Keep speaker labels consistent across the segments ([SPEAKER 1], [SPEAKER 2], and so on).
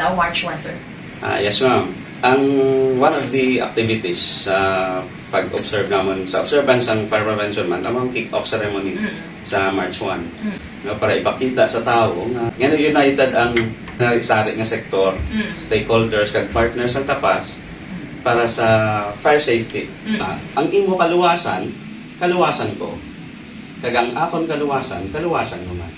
[SPEAKER 1] Mindanao, March 1, sir?
[SPEAKER 2] Yes, ma'am. One of the activities sa pag-observe naman, sa observance ng Fire Prevention Month, ang kick-off ceremony sa March 1. No, para ipakita sa tao nga united ang narisari nga sektor, stakeholders, kag partners ang tapas para sa fire safety. Ang imo kaluwasan, kaluwasan ko. Kag ang akon kaluwasan, kaluwasan mo man.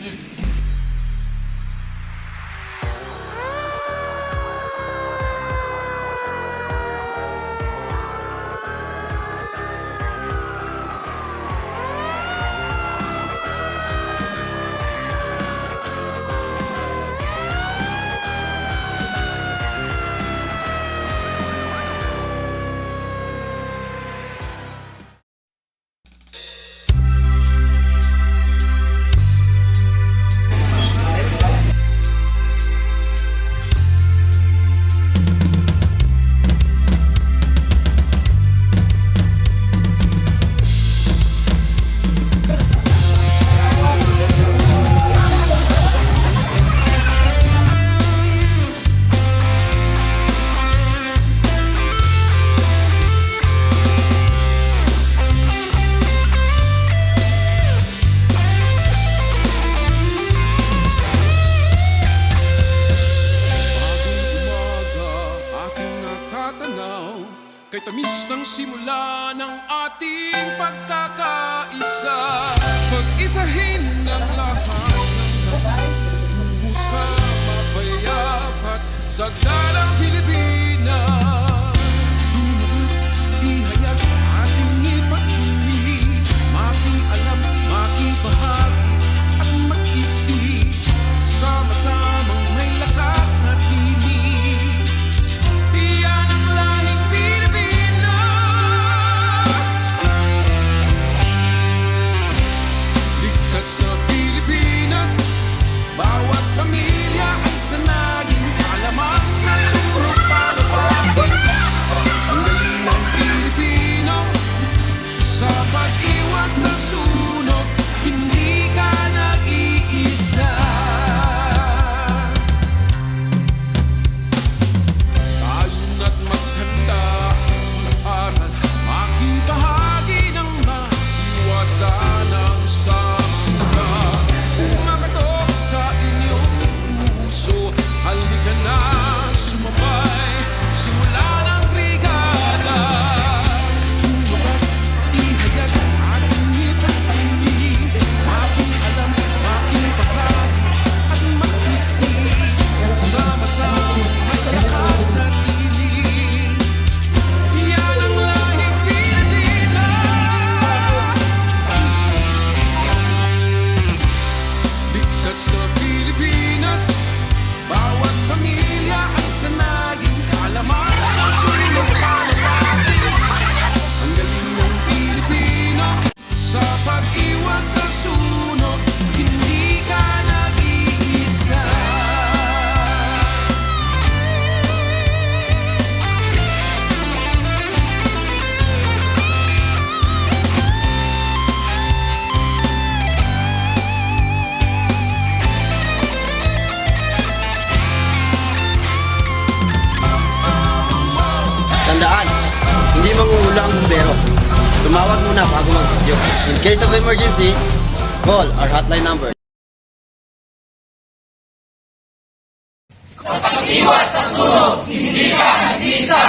[SPEAKER 3] Kay tamis ng simula ng ating pagkakaisa, pag-isahin ng lahat ng lakas, sa mapayapat sa dalang Pilipinas. Lumas, ihayag ating ipagmuli, makialam, makibahagi at mag-isip, sama-samang may lakas at tinig. Iyan ang lahing Pilipino. Ligtas na Pilipinas, bawat pamilya ay sanayin, kalaman sa sunog palapagin. Ang galing ng Pilipino, sa pag-iwas sa sunog, hindi ka nag-iisa. Tayo'y maghanda, mag-aral, makibahagi ng maiwasan ang samangga. Umakatok sa inyong puso, halika na sumabay, simula ng brigada. Lumabas, ihayag ating ipagpili, makialam, makibahagi at mag-isip, sama-sama may lakas at tinig. Yan ang lahing Pilipino. Ligtas na Pilipinas, bawat pamilya ay sanayin, kalaman sa sunog palapagin. Ang galing ng Pilipino, sa pag-iwas sa sunog, hindi ka nag-iisa.
[SPEAKER 4] Tandaan, hindi mangungula ang bumbero. Tumawag muna bago mag-video. In case of emergency, call our hotline number.
[SPEAKER 1] Sa pag-iwas sa sunog, hindi ka nag-iisa.